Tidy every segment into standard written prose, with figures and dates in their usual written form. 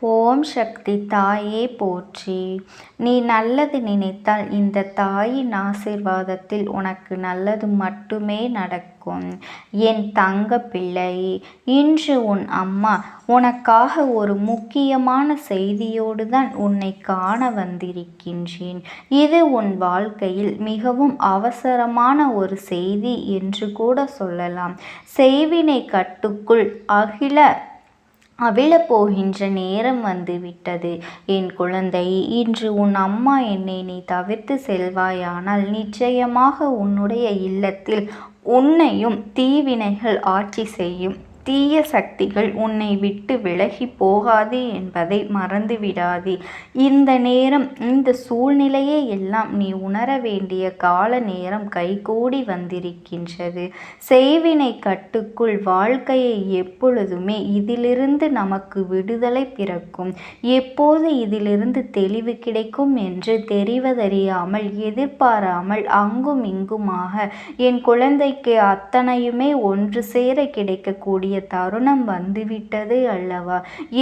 ஓம் சக்தி தாயே போற்றி. நீ நல்லது நினைத்தால் இந்த தாயின் ஆசீர்வாதத்தில் உனக்கு நல்லது மட்டுமே நடக்கும். என் தங்க பிள்ளை, இன்று உன் அம்மா உனக்காக ஒரு முக்கியமான செய்தியோடு தான் உன்னை காண வந்திருக்கின்றேன். இது உன் வாழ்க்கையில் மிகவும் அவசரமான ஒரு செய்தி என்று கூட சொல்லலாம். செய்வினை கட்டுக்குள் அவிழப்போகின்ற நேரம் வந்துவிட்டது. என் குழந்தை, இன்று உன் அம்மா என்னை நீ தவிர்த்து செல்வாயானால் நிச்சயமாக உன்னுடைய இல்லத்தில் உன்னையும் தீவினைகள் ஆட்சி செய்யும். தீய சக்திகள் உன்னை விட்டு விலகி போகாது என்பதை மறந்துவிடாதே. இந்த நேரம், இந்த சூழ்நிலையை எல்லாம் நீ உணர வேண்டிய கால நேரம் கைகூடி வந்திருக்கின்றது. செய்வினை கட்டுக்குள் வாழ்க்கையை எப்பொழுதுமே இதிலிருந்து நமக்கு விடுதலை பிறக்கும். எப்போது இதிலிருந்து தெளிவு கிடைக்கும் என்று தெரிவதறியாமல், எதிர்பாராமல் அங்கும் இங்குமாக என் குழந்தைக்கு அத்தனையுமே ஒன்று சேர கிடைக்கக்கூடிய தருணம் வந்துவிட்டது அல்லவா?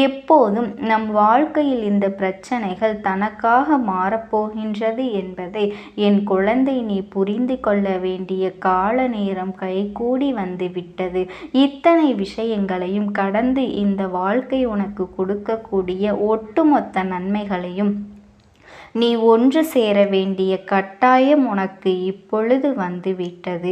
எப்போதும் நம் வாழ்க்கையில் இந்த பிரச்சனைகள் தனக்காக மாறப்போகின்றது என்பதை என் குழந்தை நீ புரிந்து கொள்ள வேண்டிய கால நேரம் கைகூடி வந்துவிட்டது. இத்தனை விஷயங்களையும் கடந்து இந்த வாழ்க்கை உனக்கு கொடுக்கக்கூடிய ஒட்டுமொத்த நன்மைகளையும் நீ ஒன்று சேர வேண்டிய கட்டாயம் உனக்கு இப்பொழுது வந்துவிட்டது.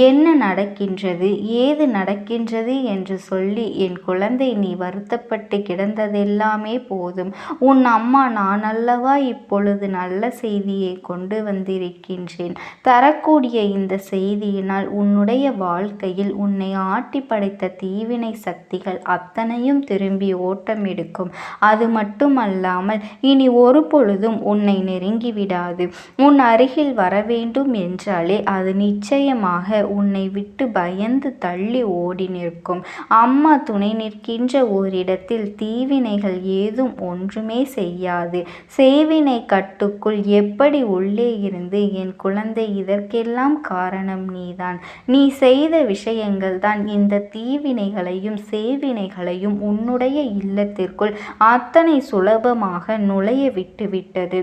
என்ன நடக்கின்றது, ஏது நடக்கின்றது என்று சொல்லி என் குழந்தை நீ வருத்தப்பட்டு கிடந்ததெல்லாமே போதும். உன் அம்மா நான் அல்லவா இப்பொழுது நல்ல செய்தியை கொண்டு வந்திருக்கின்றேன். தரக்கூடிய இந்த செய்தியினால் உன்னுடைய வாழ்க்கையில் உன்னை ஆட்டி படைத்த தீவினை சக்திகள் அத்தனையும் திரும்பி ஓட்டம் எடுக்கும். அது மட்டுமல்லாமல் இனி ஒரு பொழுதும் உன்னை நெருங்கிவிடாது. உன் அருகில் வர வேண்டும் என்றாலே அது நிச்சயமாக உன்னை விட்டு பயந்து தள்ளி ஓடி நிற்கும். அம்மா துணை நிற்கின்ற ஓரிடத்தில் தீவினைகள் ஏதும் ஒன்றுமே செய்யாது. செய்வினை கட்டுக்குள் எப்படி உள்ளே இருந்து என் குழந்தை இதற்கெல்லாம் காரணம் நீதான். நீ செய்த விஷயங்கள் தான் இந்த தீவினைகளையும் செய்வினைகளையும் உன்னுடைய இல்லத்திற்குள் அத்தனை சுலபமாக நுழைய விட்டுவிட்டது.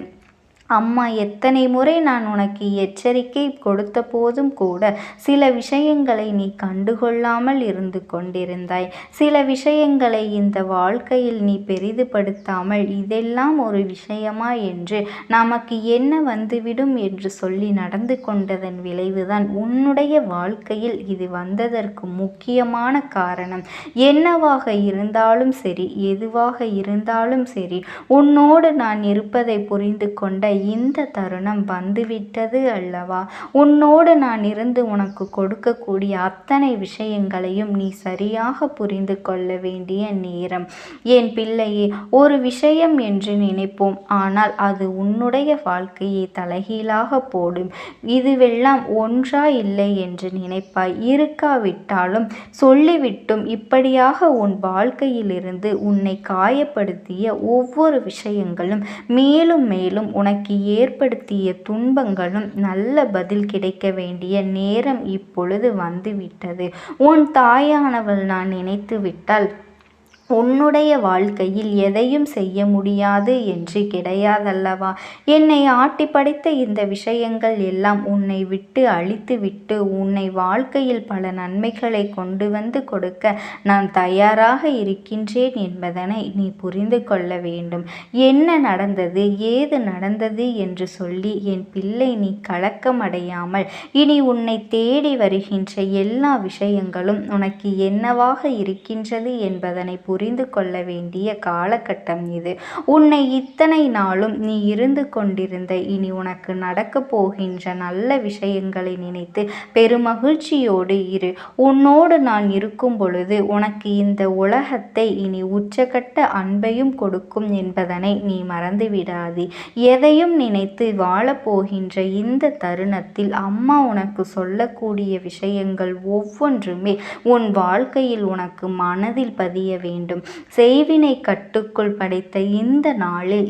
அம்மா எத்தனை முறை நான் உனக்கு எச்சரிக்கை கொடுத்த போதும் கூட சில விஷயங்களை நீ கண்டுகொள்ளாமல் இருந்து கொண்டிருந்தாய். சில விஷயங்களை இந்த வாழ்க்கையில் நீ பெரிதுபடுத்தாமல் இதெல்லாம் ஒரு விஷயமா என்று நமக்கு என்ன வந்துவிடும் என்று சொல்லி நடந்து கொண்டதன் விளைவுதான் உன்னுடைய வாழ்க்கையில் இது வந்ததற்கு முக்கியமான காரணம். என்னவாக இருந்தாலும் சரி, எதுவாக இருந்தாலும் சரி, உன்னோடு நான் இருப்பதை புரிந்து கொண்ட இந்த தருணம் வந்துவிட்டது அல்லவா? உன்னோடு நான் இருந்து உனக்கு கொடுக்கக்கூடிய அத்தனை விஷயங்களையும் நீ சரியாக புரிந்து கொள்ள வேண்டிய நேரம். என் பிள்ளையே, ஒரு விஷயம் என்று நினைப்போம், ஆனால் அது உன்னுடைய வாழ்க்கையை தலைகீழாக போடும். இதுவெல்லாம் ஒன்றா இல்லை என்று நினைப்பாய். இருக்காவிட்டாலும் சொல்லிவிட்டும் இப்படியாக உன் வாழ்க்கையிலிருந்து உன்னை காயப்படுத்திய ஒவ்வொரு விஷயங்களும் மேலும் மேலும் உனக்கு ஏற்படுத்திய துன்பங்களும் நல்ல பதில் கிடைக்க வேண்டிய நேரம் இப்பொழுது வந்துவிட்டது. உன் தாயானவள் நான் நினைத்து விட்டால் உன்னுடைய வாழ்க்கையில் எதையும் செய்ய முடியாது என்று கிடையாதல்லவா? என்னை ஆட்டி படைத்த இந்த விஷயங்கள் எல்லாம் உன்னை விட்டு அழித்து விட்டு உன்னை வாழ்க்கையில் பல நன்மைகளை கொண்டு வந்து கொடுக்க நான் தயாராக இருக்கின்றேன் என்பதனை நீ புரிந்து கொள்ள வேண்டும். என்ன நடந்தது, ஏது நடந்தது என்று சொல்லி என் பிள்ளை நீ கலக்கமடையாமல் இனி உன்னை தேடி வருகின்ற எல்லா விஷயங்களும் உனக்கு என்னவாக இருக்கின்றது என்பதனை புரிந்து கொள்ள வேண்டிய காலகட்டம் இது. உன்னை இத்தனை நாளும் நீ இருந்து கொண்டிருந்த இனி உனக்கு நடக்க போகின்ற நல்ல விஷயங்களை நினைத்து பெருமகிழ்ச்சியோடு இரு. உன்னோடு நான் இருக்கும் பொழுது உனக்கு இந்த உலகத்தை இனி உச்சகட்ட அன்பையும் கொடுக்கும் என்பதனை நீ மறந்துவிடாதே. எதையும் நினைத்து வாழப்போகின்ற இந்த தருணத்தில் அம்மா உனக்கு சொல்லக்கூடிய விஷயங்கள் ஒவ்வொன்றுமே உன் வாழ்க்கையில் உனக்கு மனதில் பதிய வேண்டும். வேண்டும். செய்வினை கட்டுக்குள் படைத்த இந்த நாளில்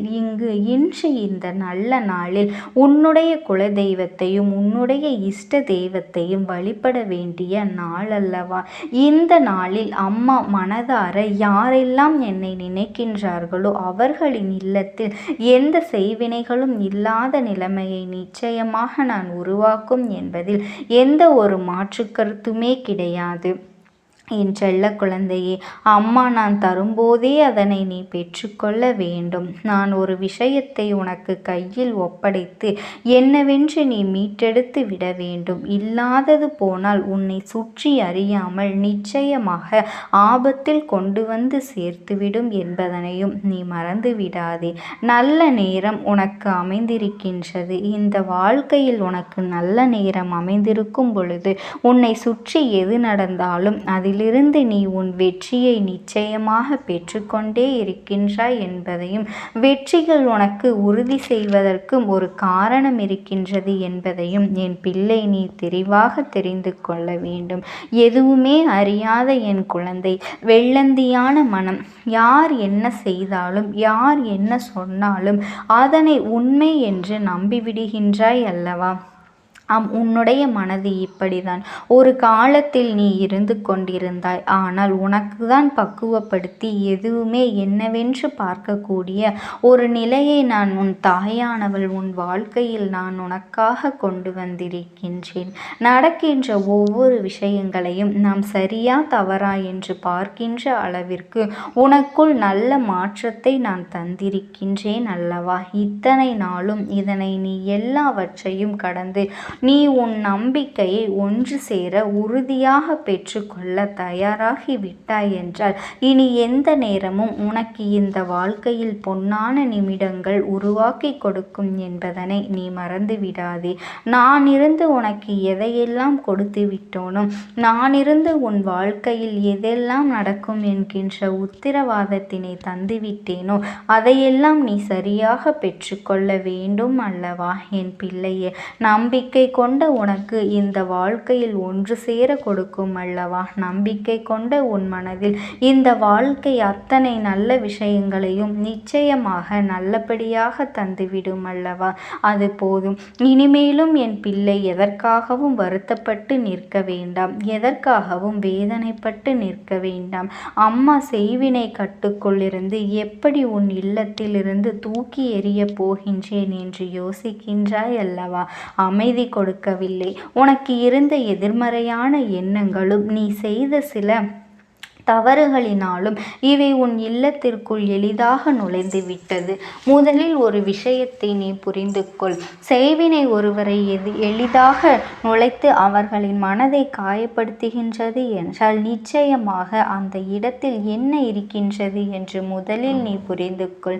இன்று இந்த நல்ல நாளில் உன்னுடைய குலதெய்வத்தையும் உன்னுடைய இஷ்ட தெய்வத்தையும் வழிபட வேண்டிய நாள் அல்லவா? இந்த நாளில் அம்மா மனதார யாரெல்லாம் என்னை நினைக்கின்றார்களோ அவர்களின் இல்லத்தில் எந்த செய்வினைகளும் இல்லாத நிலைமையை நிச்சயமாக நான் உருவாக்கும் என்பதில் எந்த ஒரு மாற்று கருத்துமே கிடையாது. என் செல்ல குழந்தையே, அம்மா நான் தரும்போதே அதனை நீ பெற்றுக்கொள்ள வேண்டும். நான் ஒரு விஷயத்தை உனக்கு கையில் ஒப்படைத்து என்னவென்று நீ மீட்டெடுத்து விட வேண்டும். இல்லாதது போனால் உன்னை சுற்றி அறியாமல் நிச்சயமாக ஆபத்தில் கொண்டு வந்து சேர்த்துவிடும் என்பதனையும் நீ மறந்து விடாதே. நல்ல நேரம் உனக்கு அமைந்திருக்கின்றது. இந்த வாழ்க்கையில் உனக்கு நல்ல நேரம் அமைந்திருக்கும் பொழுது உன்னை சுற்றி எது நடந்தாலும் அதில் இருந்து நீ உன் வெற்றியை நிச்சயமாக பெற்றுக்கொண்டே இருக்கின்றாய் என்பதையும் வெற்றிகள் உனக்கு உறுதி செய்வதற்கும் ஒரு காரணம் இருக்கின்றது என்பதையும் என் பிள்ளை நீ தெளிவாக தெரிந்து கொள்ள வேண்டும். எதுவுமே அறியாத என் குழந்தை, வெள்ளந்தியான மனம், யார் என்ன செய்தாலும் யார் என்ன சொன்னாலும் அதனை உண்மை என்று நம்பிவிடுகின்றாய் அல்லவா? உன்னுடைய மனது இப்படிதான் ஒரு காலத்தில் நீ இருந்து கொண்டிருந்தாய். ஆனால் உனக்கு தான் பக்குவப்படுத்தி எதுவுமே என்னவென்று பார்க்கக்கூடிய ஒரு நிலையை நான் உன் தாயானவள் உன் வாழ்க்கையில் நான் உனக்காக கொண்டு வந்திருக்கின்றேன். நடக்கின்ற ஒவ்வொரு விஷயங்களையும் நாம் சரியா தவறா என்று பார்க்கின்ற அளவிற்கு உனக்குள் நல்ல மாற்றத்தை நான் தந்திருக்கின்றேன் அல்லவா? இத்தனை நாளும் இதனை நீ எல்லாவற்றையும் கடந்து நீ உன் நம்பிக்கையை ஒன்று சேர உறுதியாக பெற்றுக்கொள்ள தயாராகி விட்டாய் என்றால் இனி எந்த நேரமும் உனக்கு இந்த வாழ்க்கையில் பொன்னான நிமிடங்கள் உருவாக்கி கொடுக்கும் என்பதனை நீ மறந்து விடாதே. நான் இருந்து உனக்கு எதையெல்லாம் கொடுத்து விட்டோனோ, நான் இருந்து உன் வாழ்க்கையில் எதெல்லாம் நடக்கும் என்கின்ற உத்திரவாதத்தினை தந்துவிட்டேனோ அதையெல்லாம் நீ சரியாக பெற்றுக்கொள்ள வேண்டும் அல்லவா என் பிள்ளையே? நம்பிக்கை கொண்ட உனக்கு இந்த வாழ்க்கையில் ஒன்று சேர கொடுக்கும் அல்லவா? நம்பிக்கை கொண்ட உன் மனதில் இந்த வாழ்க்கை அத்தனை நல்ல விஷயங்களையும் நிச்சயமாக நல்லபடியாக தந்துவிடும் அல்லவா? அது போதும். இனிமேலும் என் பிள்ளை எதற்காகவும் வருத்தப்பட்டு நிற்க வேண்டாம், எதற்காகவும் வேதனைப்பட்டு நிற்க வேண்டாம். அம்மா செய்வினை கட்டுக்குள்ளிருந்து எப்படி உன் இல்லத்திலிருந்து தூக்கி எறிய போகின்றேன் என்று யோசிக்கின்றாய் அல்லவா? அமைதி கொடுக்கவில்லை. உனக்கு இருந்த எதிர்மறையான எண்ணங்களும் நீ செய்த சில தவறுகளினாலும் இவை உன் இல்லத்திற்குள் எளிதாக நுழைந்து விட்டது. முதலில் ஒரு விஷயத்தை நீ புரிந்து கொள். செய்வினை ஒருவரை எளிதாக நுழைத்து அவர்களின் மனதை காயப்படுத்துகின்றது என்றால் நிச்சயமாக அந்த இடத்தில் என்ன இருக்கின்றது என்று முதலில் நீ புரிந்து கொள்.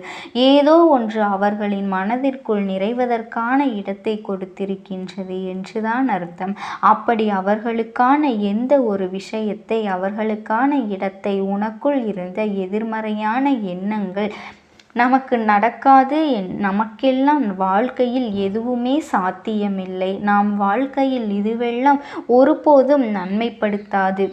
ஏதோ ஒன்று அவர்களின் மனதிற்குள் நிறைவதற்கான இடத்தை கொடுத்திருக்கின்றது என்றுதான் அர்த்தம். அப்படி அவர்களுக்கான எந்த ஒரு விஷயத்தை அவர்களுக்கான இடத்தை உனக்குள் இருந்த எதிர்மறையான எண்ணங்கள் நமக்கு நடக்காது, நமக்கெல்லாம் வாழ்க்கையில் எதுவுமே சாத்தியமில்லை, நாம் வாழ்க்கையில் இதுவெல்லாம் ஒருபோதும் நன்மைப்படுத்தாது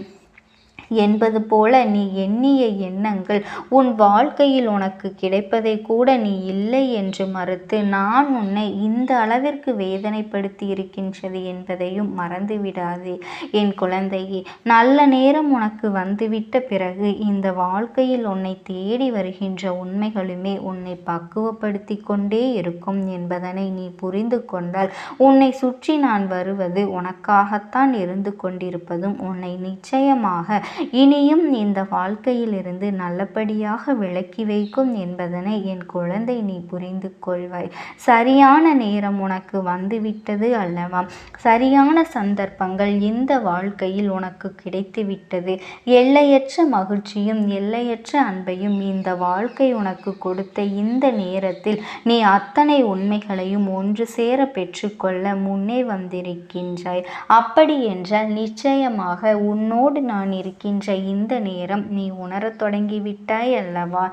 என்பது போல நீ எண்ணிய எண்ணங்கள் உன் வாழ்க்கையில் உனக்கு கிடைப்பதை கூட நீ இல்லை என்று மறுத்து நான் உன்னை இந்த அளவிற்கு வேதனைப்படுத்தி இருக்கின்றது என்பதையும் மறந்துவிடாதே என் குழந்தையே. நல்ல நேரம் உனக்கு வந்துவிட்ட பிறகு இந்த வாழ்க்கையில் உன்னை தேடி வருகின்ற உண்மைகளுமே உன்னை பக்குவப்படுத்தி கொண்டே இருக்கும் என்பதனை நீ புரிந்து கொண்டால் உன்னை சுற்றி நான் வருவது உனக்காகத்தான் இருந்து கொண்டிருப்பதும் உன்னை நிச்சயமாக இனியும் இந்த வாழ்க்கையிலிருந்து நல்லபடியாக விலக்கி வைக்கும் என்பதனை என் குழந்தை நீ புரிந்து கொள்வாய். சரியான நேரம் உனக்கு வந்துவிட்டது அல்லவா? சரியான சந்தர்ப்பங்கள் இந்த வாழ்க்கையில் உனக்கு கிடைத்துவிட்டது. எல்லையற்ற மகிழ்ச்சியும் எல்லையற்ற அன்பையும் இந்த வாழ்க்கை உனக்கு கொடுத்த இந்த நேரத்தில் நீ அத்தனை உண்மைகளையும் ஒன்று சேர பெற்றுக்கொள்ள முன்னே வந்திருக்கின்றாய். அப்படி என்றால் நிச்சயமாக உன்னோடு நான் இருக்கின்ற இந்த நேரம் நீ உணரத் தொடங்கிவிட்டாய் அல்லவா?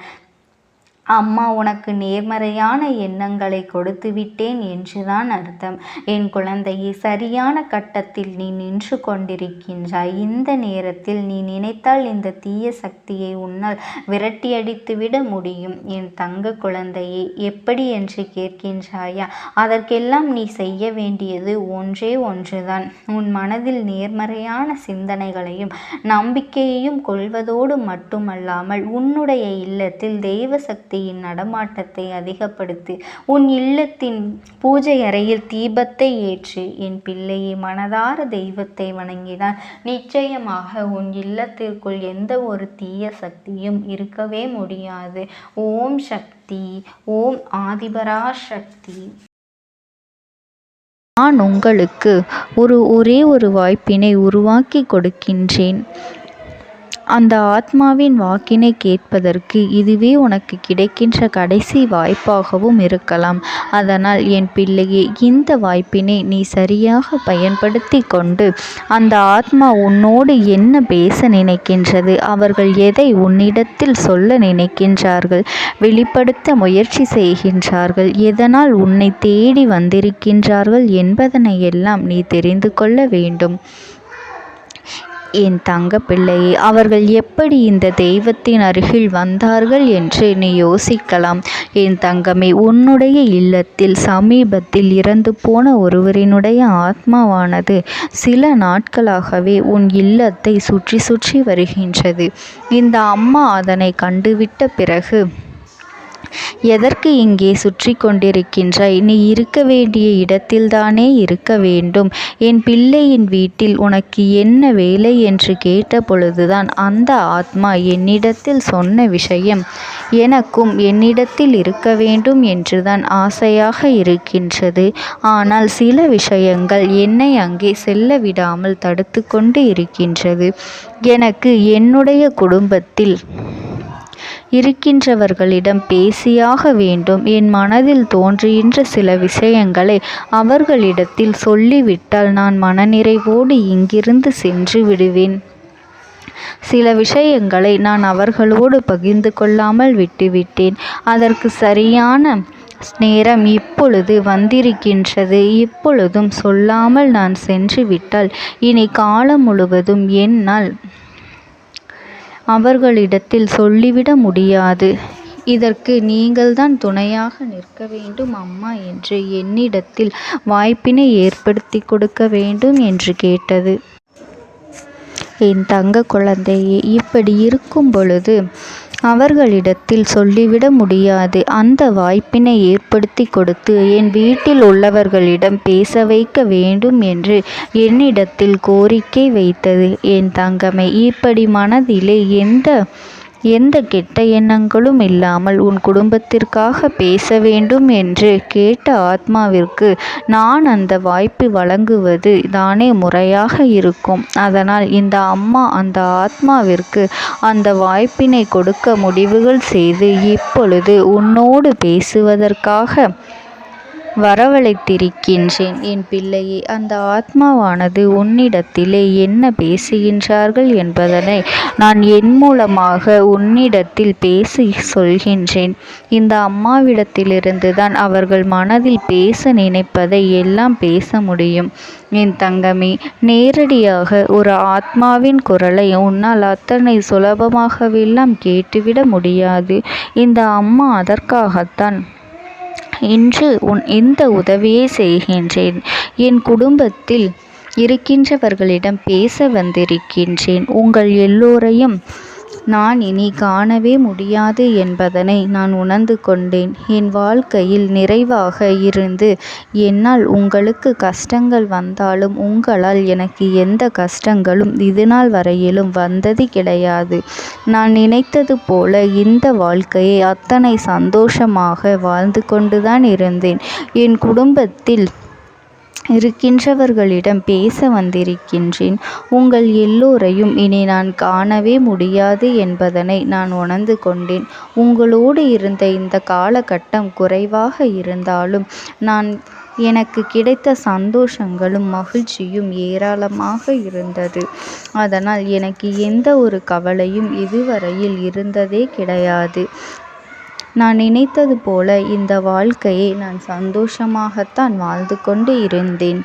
அம்மா உனக்கு நேர்மறையான எண்ணங்களை கொடுத்து விட்டேன் என்றுதான் அர்த்தம். என் குழந்தையே, சரியான கட்டத்தில் நீ நின்று கொண்டிருக்கின்றாய். இந்த நேரத்தில் நீ நினைத்தால் இந்த தீய சக்தியை உன்னால் விரட்டியடித்துவிட முடியும். என் தங்க குழந்தையே, எப்படி என்று கேட்கின்றாயா? அதற்கெல்லாம் நீ செய்ய வேண்டியது ஒன்றே ஒன்றுதான். உன் மனதில் நேர்மறையான சிந்தனைகளையும் நம்பிக்கையையும் கொள்வதோடு மட்டுமல்லாமல் உன்னுடைய இல்லத்தில் தெய்வ சக்தி நடமாட்டத்தை அதிகப்படுத்தி உன் இல்லத்தின் பூஜை அறையில் தீபத்தை ஏற்று என் பிள்ளையை மனதார தெய்வத்தை வணங்கினால் நிச்சயமாக உன் இல்லத்திற்குள் எந்த ஒரு தீய சக்தியும் இருக்கவே முடியாது. ஓம் சக்தி, ஓம் ஆதிபரா சக்தி. நான் உங்களுக்கு ஒரே ஒரு வாய்ப்பினை உருவாக்கி கொடுக்கின்றேன். அந்த ஆத்மாவின் வாக்கினை கேட்பதற்கு இதுவே உனக்கு கிடைக்கின்ற கடைசி வாய்ப்பாகவும் இருக்கலாம். அதனால் என் பிள்ளையே, இந்த வாய்ப்பினை நீ சரியாக பயன்படுத்தி கொண்டு அந்த ஆத்மா உன்னோடு என்ன பேச நினைக்கின்றது, அவர்கள் எதை உன்னிடத்தில் சொல்ல நினைக்கின்றார்கள், வெளிப்படுத்த முயற்சி செய்கின்றார்கள், எதனால் உன்னை தேடி வந்திருக்கின்றார்கள் என்பதனை எல்லாம் நீ தெரிந்து கொள்ள வேண்டும். என் தங்க பிள்ளையே, அவர்கள் எப்படி இந்த தெய்வத்தின் அருகில் வந்தார்கள் என்று நீ யோசிக்கலாம். என் தங்கமே, உன்னுடைய இல்லத்தில் சமீபத்தில் இறந்து போன ஒருவரினுடைய ஆத்மாவானது சில நாட்களாகவே உன் இல்லத்தை சுற்றி சுற்றி வருகின்றது. இந்த அம்மா அதனை கண்டுவிட்ட பிறகு, எதற்கு இங்கே சுற்றி கொண்டிருக்கின்றாய்? நீ இருக்க வேண்டிய இடத்தில்தானே இருக்க வேண்டும். என் பிள்ளையின் வீட்டில் உனக்கு என்ன வேலை என்று கேட்ட பொழுதுதான் அந்த ஆத்மா என்னிடத்தில் சொன்ன விஷயம், எனக்கும் என்னிடத்தில் இருக்க வேண்டும் என்றுதான் ஆசையாக இருக்கின்றது. ஆனால் சில விஷயங்கள் என்னை அங்கே செல்ல விடாமல் தடுத்து கொண்டு இருக்கின்றது. எனக்கு என்னுடைய குடும்பத்தில் இருக்கின்றவர்களிடம் பேசியாக வேண்டும். என் மனதில் தோன்றுகின்ற சில விஷயங்களை அவர்களிடத்தில் சொல்லிவிட்டால் நான் மனநிறைவோடு இங்கிருந்து சென்று விடுவேன். சில விஷயங்களை நான் அவர்களோடு பகிர்ந்து கொள்ளாமல் விட்டுவிட்டேன். அதற்கு சரியான நேரம் இப்பொழுது வந்திருக்கின்றது. இப்பொழுதும் சொல்லாமல் நான் சென்று விட்டால் இனி காலம் முழுவதும் என்னால் அவர்களிடத்தில் சொல்லிவிட முடியாது. இதற்கு நீங்கள்தான் துணையாக நிற்க வேண்டும் அம்மா என்று என்னிடத்தில் வாய்ப்பினை ஏற்படுத்தி கொடுக்க வேண்டும் என்று கேட்டது. என் தங்க குழந்தையே, இப்படி இருக்கும் பொழுது அவர்களிடத்தில் சொல்லிவிட முடியாது. அந்த வாய்ப்பினை ஏற்படுத்தி கொடுத்து என் வீட்டில் உள்ளவர்களிடம் பேச வைக்க வேண்டும் என்று என்னிடத்தில் கோரிக்கை வைத்தது. என் தங்கமே, இப்படி மனதிலே எந்த கெட்ட எண்ணங்களும் இல்லாமல் உன் குடும்பத்திற்காக பேச வேண்டும் என்று கேட்ட ஆத்மாவிற்கு நான் அந்த வாய்ப்பு வழங்குவது தானே முறையாக இருக்கும். அதனால் இந்த அம்மா அந்த ஆத்மாவிற்கு அந்த வாய்ப்பினை கொடுக்க முடிவுகள் செய்து இப்பொழுது உன்னோடு பேசுவதற்காக வரவழைத்திருக்கின்றேன். என் பிள்ளையே, அந்த ஆத்மாவானது உன்னிடத்திலே என்ன பேசுகின்றார்கள் என்பதனை நான் என் மூலமாக உன்னிடத்தில் பேசி சொல்கின்றேன். இந்த அம்மாவிடத்திலிருந்து தான் அவர்கள் மனதில் பேச நினைப்பதை எல்லாம் பேச முடியும். என் தங்கமே, நேரடியாக ஒரு ஆத்மாவின் குரலை உன்னால் அத்தனை சுலபமாகவெல்லாம் கேட்டுவிட முடியாது. இந்த அம்மா அதற்காகத்தான் இன்று இந்த உதவியை செய்கின்றேன். என் குடும்பத்தில் இருக்கின்றவர்களிடம் பேச வந்திருக்கின்றேன். உங்கள் எல்லோரையும் நான் இனி காணவே முடியாது என்பதனை நான் உணர்ந்து கொண்டேன். என் வாழ்க்கையில் நிறைவாக இருந்து என்னால் உங்களுக்கு கஷ்டங்கள் வந்தாலும் உங்களால் எனக்கு எந்த கஷ்டங்களும் இதுநாள் வரையிலும் வந்தது கிடையாது. நான் நினைத்தது போல இந்த வாழ்க்கையை அத்தனை சந்தோஷமாக வாழ்ந்து கொண்டுதான் இருந்தேன். என் குடும்பத்தில் இருக்கின்றவர்களிடம் பேச வந்திருக்கின்றேன். உங்கள் எல்லோரையும் இனி நான் காணவே முடியாது என்பதனை நான் உணர்ந்து கொண்டேன். உங்களோடு இருந்த இந்த காலகட்டம் குறைவாக இருந்தாலும் எனக்கு கிடைத்த சந்தோஷங்களும் மகிழ்ச்சியும் ஏராளமாக இருந்தது. அதனால் எனக்கு எந்த ஒரு கவலையும் இதுவரையில் இருந்ததே கிடையாது. நான் நினைத்தது போல இந்த வாழ்க்கையை நான் சந்தோஷமாகத்தான் வாழ்ந்து கொண்டு இருந்தேன்.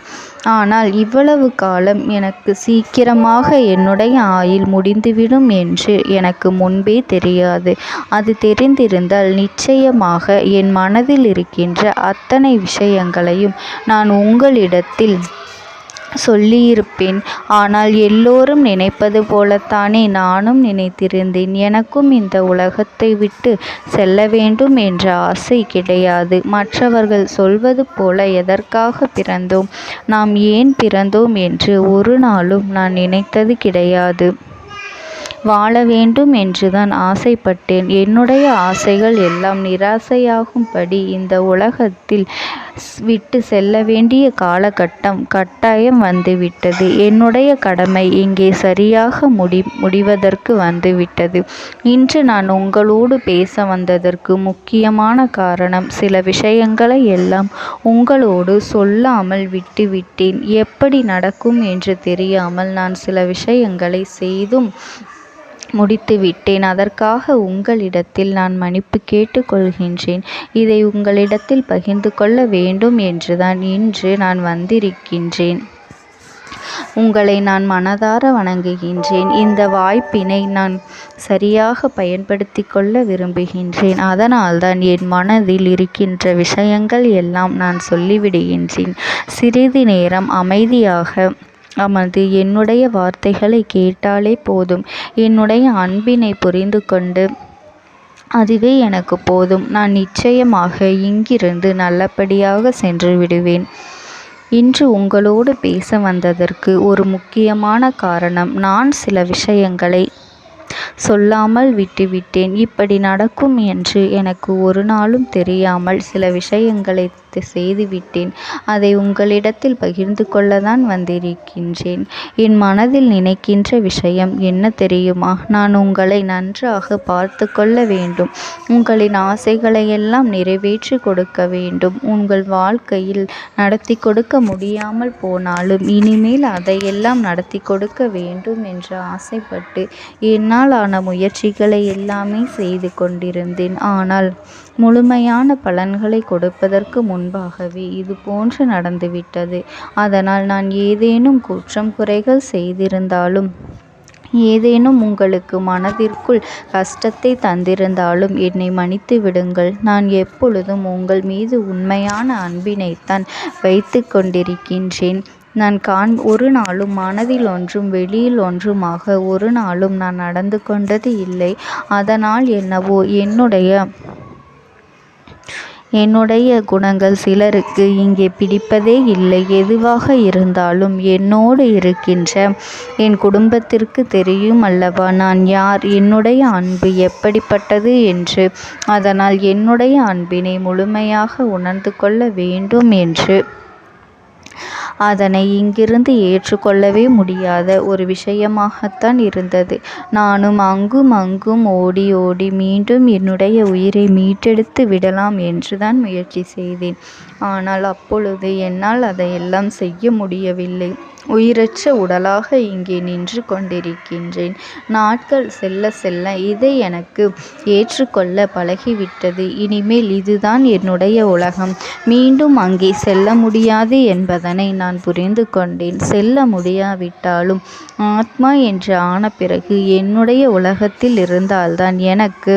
ஆனால் இவ்வளவு காலம் எனக்கு சீக்கிரமாக என்னுடைய ஆயுள் முடிந்துவிடும் என்று எனக்கு முன்பே தெரியாது. அது தெரிந்திருந்தால் நிச்சயமாக என் மனதில் இருக்கின்ற அத்தனை விஷயங்களையும் நான் உங்களிடத்தில் சொல்லியிருப்பேன். ஆனால் எல்லோரும் நினைப்பது போலத்தானே நானும் நினைத்திருந்தேன். எனக்கும் இந்த உலகத்தை விட்டு செல்ல வேண்டும் என்ற ஆசை கிடையாது. மற்றவர்கள் சொல்வது போல எதற்காக பிறந்தோம், நாம் ஏன் பிறந்தோம் என்று ஒரு நாளும் நான் நினைத்தது கிடையாது. வாழ வேண்டும் என்றுதான் ஆசைப்பட்டேன். என்னுடைய ஆசைகள் எல்லாம் நிராசையாகும்படி இந்த உலகத்தில் விட்டு செல்ல வேண்டிய காலகட்டம் கட்டாயம் வந்துவிட்டது. என்னுடைய கடமை இங்கே சரியாக முடிவதற்கு வந்துவிட்டது. இன்று நான் உங்களோடு பேச வந்ததற்கு முக்கியமான காரணம், சில விஷயங்களை எல்லாம் உங்களோடு சொல்லாமல் விட்டுவிட்டேன். எப்படி நடக்கும் என்று தெரியாமல் நான் சில விஷயங்களை செய்தும் முடித்துவிட்டேன். அதற்காக உங்களிடத்தில் நான் மன்னிப்பு கேட்டுக்கொள்கின்றேன். இதை உங்களிடத்தில் பகிர்ந்து கொள்ள வேண்டும் என்றுதான் இன்று நான் வந்திருக்கின்றேன். உங்களை நான் மனதார வணங்குகின்றேன். இந்த வாய்ப்பினை நான் சரியாக பயன்படுத்தி கொள்ள விரும்புகின்றேன். அதனால்தான் என் மனதில் இருக்கின்ற விஷயங்கள் எல்லாம் நான் சொல்லிவிடுகின்றேன். சிறிது நேரம் அமைதியாக அமர்ந்து என்னுடைய வார்த்தைகளை கேட்டாலே போதும். என்னுடைய அன்பினை புரிந்து கொண்டு அதுவே எனக்கு போதும். நான் நிச்சயமாக இங்கிருந்து நல்லபடியாக சென்று விடுவேன். இன்று உங்களோடு பேச வந்ததற்கு ஒரு முக்கியமான காரணம், நான் சில விஷயங்களை சொல்லாமல் விட்டுவிட்டேன். இப்படி நடக்கும் என்று எனக்கு ஒரு நாளும் தெரியாமல் சில விஷயங்களை செய்துவிட்டேன். அதை உங்களிடத்தில் பகிர்ந்து கொள்ளத்தான் வந்திருக்கின்றேன். என் மனதில் நினைக்கின்ற விஷயம் என்ன தெரியுமா? நான் உங்களை நன்றாக பார்த்து கொள்ள வேண்டும். உங்களின் ஆசைகளை எல்லாம் நிறைவேற்றி கொடுக்க வேண்டும். உங்கள் வாழ்க்கையில் நடத்தி கொடுக்க முடியாமல் போனாலும் இனிமேல் அதையெல்லாம் நடத்தி கொடுக்க வேண்டும் என்று ஆசைப்பட்டு என்னால் ஆன முயற்சிகளை எல்லாமே செய்து கொண்டிருந்தேன். ஆனால் முழுமையான பலன்களை கொடுப்பதற்கு முன்பாகவே இது போன்று நடந்துவிட்டது. அதனால் நான் ஏதேனும் குற்றம் குறைகள் செய்திருந்தாலும், ஏதேனும் உங்களுக்கு மனதிற்குள் கஷ்டத்தை தந்திருந்தாலும் என்னை மன்னித்து விடுங்கள். நான் எப்பொழுதும் உங்கள் மீது உண்மையான அன்பினைத்தான் வைத்து கொண்டிருக்கின்றேன். நான் ஒரு நாளும் மனதில் ஒன்றும் வெளியில் ஒன்றுமாக ஒரு நாளும் நான் நடந்து கொண்டது இல்லை. அதனால் என்னவோ என்னுடைய குணங்கள் சிலருக்கு இங்கே பிடிப்பதே இல்லை. எதுவாக இருந்தாலும் என்னோடு இருக்கின்ற என் குடும்பத்திற்கு தெரியும் அல்லவா நான் யார், என்னுடைய அன்பு எப்படிப்பட்டது என்று. அதனால் என்னுடைய அன்பினை முழுமையாக உணர்ந்து கொள்ள வேண்டும் என்று அதனை இங்கிருந்து ஏற்றுக்கொள்ளவே முடியாத ஒரு விஷயமாகத்தான் இருந்தது. நானும் அங்கும் அங்கும் ஓடி ஓடி மீண்டும் என்னுடைய உயிரை மீட்டெடுத்து விடலாம் என்றுதான் முயற்சி செய்தேன். ஆனால் அப்பொழுது என்னால் அதையெல்லாம் செய்ய முடியவில்லை. உயிரற்ற உடலாக இங்கே நின்று கொண்டிருக்கின்றேன். நாட்கள் செல்ல செல்ல இதை எனக்கு ஏற்றுக்கொள்ள பழகிவிட்டது. இனிமேல் இதுதான் என்னுடைய உலகம். மீண்டும் அங்கே செல்ல முடியாது என்பதனை நான் புரிந்து கொண்டேன். செல்ல முடியாவிட்டாலும் ஆத்மா என்று ஆன பிறகு என்னுடைய உலகத்தில் இருந்தால்தான் எனக்கு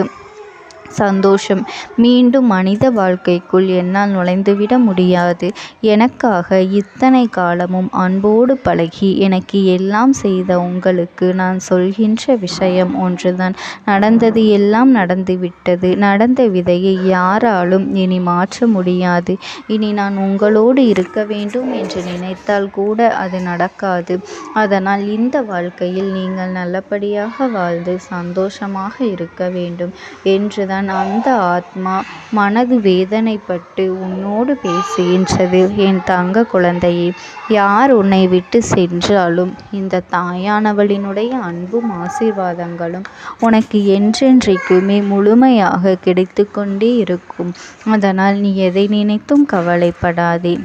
சந்தோஷம். மீண்டும் மனித வாழ்க்கைக்குள் என்னால் நுழைந்துவிட முடியாது. எனக்காக இத்தனை காலமும் அன்போடு பழகி எனக்கு எல்லாம் செய்த உங்களுக்கு நான் சொல்கின்ற விஷயம் ஒன்றுதான். நடந்தது எல்லாம் நடந்துவிட்டது. நடந்த விதையை யாராலும் இனி மாற்ற முடியாது. இனி நான் உங்களோடு இருக்க வேண்டும் என்று நினைத்தால் கூட அது நடக்காது. அதனால் இந்த வாழ்க்கையில் நீங்கள் நல்லபடியாக வாழ்ந்து சந்தோஷமாக இருக்க வேண்டும் என்றுதான் அந்த ஆத்மா மனது வேதனைப்பட்டு உன்னோடு பேசுகின்றது. என் தங்க குழந்தையே, யார் உன்னை விட்டு சென்றாலும் இந்த தாயானவளினுடைய அன்பும் ஆசீர்வாதங்களும் உனக்கு என்றென்றைக்குமே முழுமையாக கிடைத்து கொண்டே இருக்கும். அதனால் நீ எதை நினைத்தும் கவலைப்படாதே.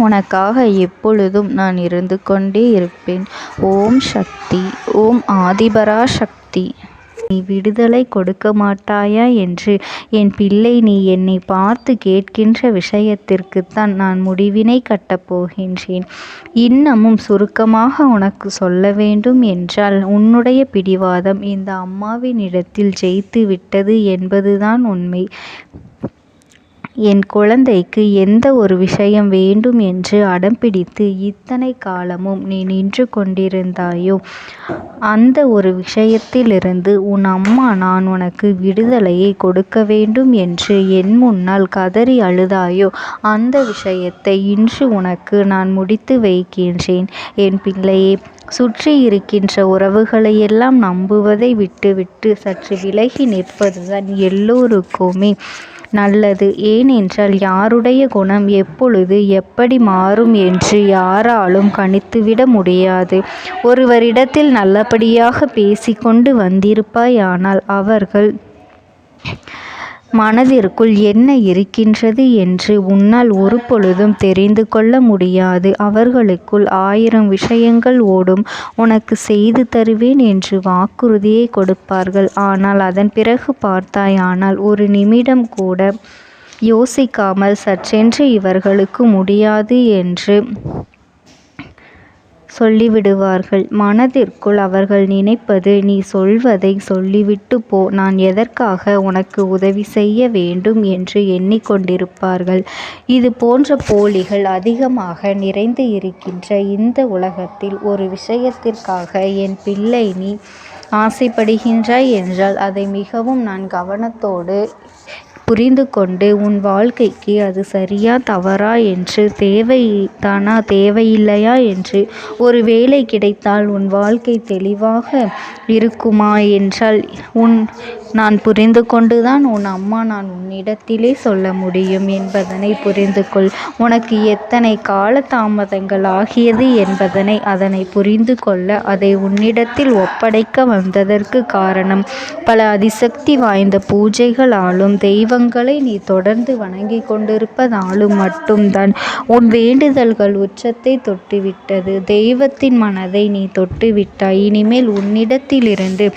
உனக்காக எப்பொழுதும் நான் இருந்து கொண்டே இருப்பேன். ஓம் சக்தி. ஓம் ஆதிபரா சக்தி. விடுதலை கொடுக்க மாட்டாயா என்று என் பிள்ளை நீ என்னை பார்த்து கேட்கின்ற விஷயத்திற்குத்தான் நான் முடிவினை கட்டப் போகின்றேன். இன்னமும் சுருக்கமாக உனக்கு சொல்ல வேண்டும் என்றால் உன்னுடைய பிடிவாதம் இந்த அம்மாவினிடத்தில் ஜெயித்து விட்டது என்பதுதான் உண்மை. என் குழந்தைக்கு எந்த ஒரு விஷயம் வேண்டும் என்று அடம்பிடித்து இத்தனை காலமும் நீ நின்று கொண்டிருந்தாயோ அந்த ஒரு விஷயத்திலிருந்து உன் அம்மா நான் உனக்கு விடுதலையை கொடுக்க வேண்டும் என்று என் முன்னால் கதறி அழுதாயோ அந்த விஷயத்தை இன்று உனக்கு நான் முடித்து வைக்கின்றேன். என் பிள்ளையே, சுற்றி இருக்கின்ற உறவுகளையெல்லாம் நம்புவதை விட்டுவிட்டு சற்று விலகி நிற்பதுதான் எல்லோருக்குமே நல்லது. ஏனென்றால் யாருடைய குணம் எப்பொழுது எப்படி மாறும் என்று யாராலும் கணித்துவிட முடியாது. ஒருவரிடத்தில் நல்லபடியாக பேசிக்கொண்டு வந்திருப்பாயானால் அவர்கள் மனதிற்குள் என்ன இருக்கின்றது என்று உன்னால் ஒரு பொழுதும் தெரிந்து கொள்ள முடியாது. அவர்களுக்குள் 1000 விஷயங்கள் ஓடும். உனக்கு செய்து தருவேன் என்று வாக்குறுதியை கொடுப்பார்கள். ஆனால் அதன் பிறகு பார்த்தாயானால் ஒரு நிமிடம் கூட யோசிக்காமல் சற்றென்று இவர்களுக்கு முடியாது என்று சொல்லிவிடுவார்கள். மனதிற்குள் அவர்கள் நினைப்பது, நீ சொல்வதை சொல்லிவிட்டு போ, நான் எதற்காக உனக்கு உதவி செய்ய வேண்டும் என்று எண்ணிக்கொண்டிருப்பார்கள். இது போன்ற போலிகள் அதிகமாக நிறைந்து இருக்கின்ற இந்த உலகத்தில் ஒரு விஷயத்திற்காக என் பிள்ளை நீ ஆசைப்படுகின்றாய் என்றால் அதை மிகவும் நான் கவனத்தோடு புரிந்து கொண்டு உன் வாழ்க்கைக்கு அது சரியா தவறா என்று தேவைதானா தேவையில்லையா என்று ஒரு வேலை கிடைத்தால் உன் வாழ்க்கை தெளிவாக இருக்குமா என்றால் நான் புரிந்து கொண்டுதான் உன் அம்மா நான் உன்னிடத்திலே சொல்ல முடியும் என்பதனை புரிந்து கொள். உனக்கு எத்தனை கால தாமதங்கள் ஆகியது என்பதனை அதனை புரிந்து கொள்ள அதை உன்னிடத்தில் ஒப்படைக்க வந்ததற்கு காரணம் பல அதிசக்தி வாய்ந்த பூஜைகளாலும் தெய்வங்களை நீ தொடர்ந்து வணங்கி கொண்டிருப்பதாலும் மட்டும்தான் உன் வேண்டுதல்கள் உச்சத்தை தொட்டுவிட்டது. தெய்வத்தின் மனதை நீ தொட்டுவிட்டாய். இனிமேல் உன்னிடத்திலிருந்து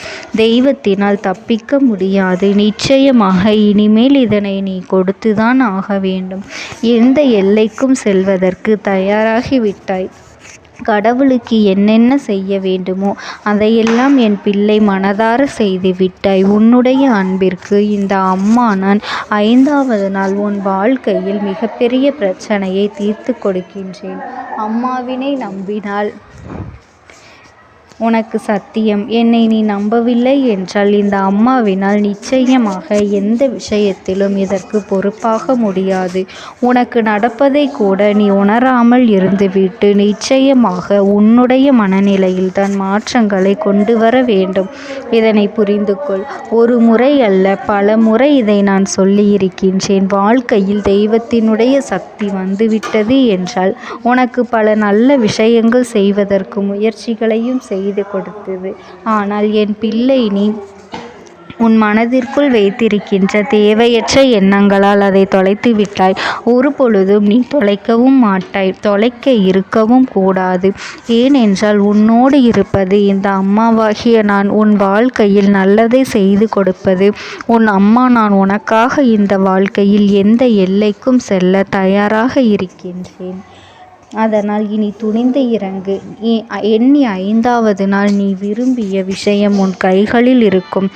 தெய்வத்தினால் தப்பிக்க முடியாது. நிச்சயமாக இனிமேல் இதனை நீ கொடுத்துதான் ஆக வேண்டும். எந்த எல்லைக்கும் செல்வதற்கு தயாராகிவிட்டாய். கடவுளுக்கு என்னென்ன செய்ய வேண்டுமோ அதையெல்லாம் என் பிள்ளை மனதார செய்து விட்டாய். உன்னுடைய அன்பிற்கு இந்த அம்மா நான் 5வது நாள் உன் வாழ்க்கையில் மிகப்பெரிய பிரச்சனையை தீர்த்து கொடுக்கின்றேன். அம்மாவினை நம்பினால் உனக்கு சத்தியம். என்னை நீ நம்பவில்லை என்றால் இந்த அம்மாவினால் நிச்சயமாக எந்த விஷயத்திலும் இதற்கு பொறுப்பாக முடியாது. உனக்கு நடப்பதை கூட நீ உணராமல் இருந்துவிட்டு நிச்சயமாக உன்னுடைய மனநிலையில் தான் மாற்றங்களை கொண்டு வர வேண்டும். இதனை புரிந்து கொள். ஒரு முறை அல்ல பல முறை இதை நான் சொல்லியிருக்கின்றேன். வாழ்க்கையில் தெய்வத்தினுடைய சக்தி வந்துவிட்டது என்றால் உனக்கு பல நல்ல விஷயங்கள் செய்வதற்கு முயற்சிகளையும் செய்து கொடுத்தது. ஆனால் என் பிள்ளை நீ உன் மனதிற்குள் வைத்திருக்கின்ற தேவையற்ற எண்ணங்களால் அதை தொலைத்து விட்டாய். ஒரு பொழுதும் நீ தொலைக்கவும் மாட்டாய். தொலைக்க இருக்கவும் கூடாது. ஏனென்றால் உன்னோடு இருப்பது இந்த அம்மாவாகிய நான். உன் வாழ்க்கையில் நல்லதை செய்து கொடுப்பது உன் அம்மா நான். உனக்காக இந்த வாழ்க்கையில் எந்த எல்லைக்கும் செல்ல தயாராக இருக்கின்றேன். அதனால் இனி துணிந்து இறங்கு. எண்ணி 5வது நாள் நீ விரும்பிய விஷயம் உன் கைகளில் இருக்கும்.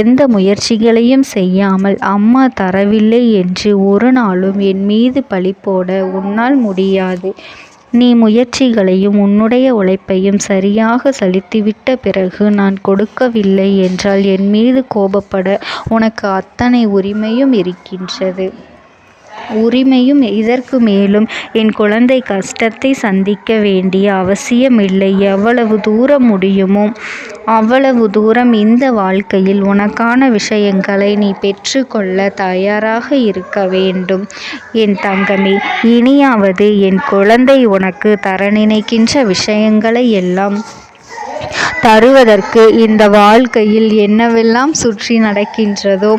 எந்த முயற்சிகளையும் செய்யாமல் அம்மா தரவில்லை என்று ஒரு நாளும் என் மீது பழி போட உன்னால் முடியாது. நீ முயற்சிகளையும் உன்னுடைய உழைப்பையும் சரியாக செலுத்திவிட்ட பிறகு நான் கொடுக்கவில்லை என்றால் என் மீது கோபப்பட உனக்கு அத்தனை உரிமையும் இருக்கின்றது. இதற்கு மேலும் என் குழந்தை கஷ்டத்தை சந்திக்க வேண்டிய அவசியமில்லை. எவ்வளவு தூரம் முடியுமோ அவ்வளவு தூரம் இந்த வாழ்க்கையில் உனக்கான விஷயங்களை நீ பெற்றுக்கொள்ள தயாராக இருக்க வேண்டும். என் தங்கமே, இனியாவது என் குழந்தை உனக்கு தர நினைக்கின்ற விஷயங்களை எல்லாம் தருவதற்கு இந்த வாழ்க்கையில் என்னவெல்லாம் சுற்றி நடக்கின்றதோ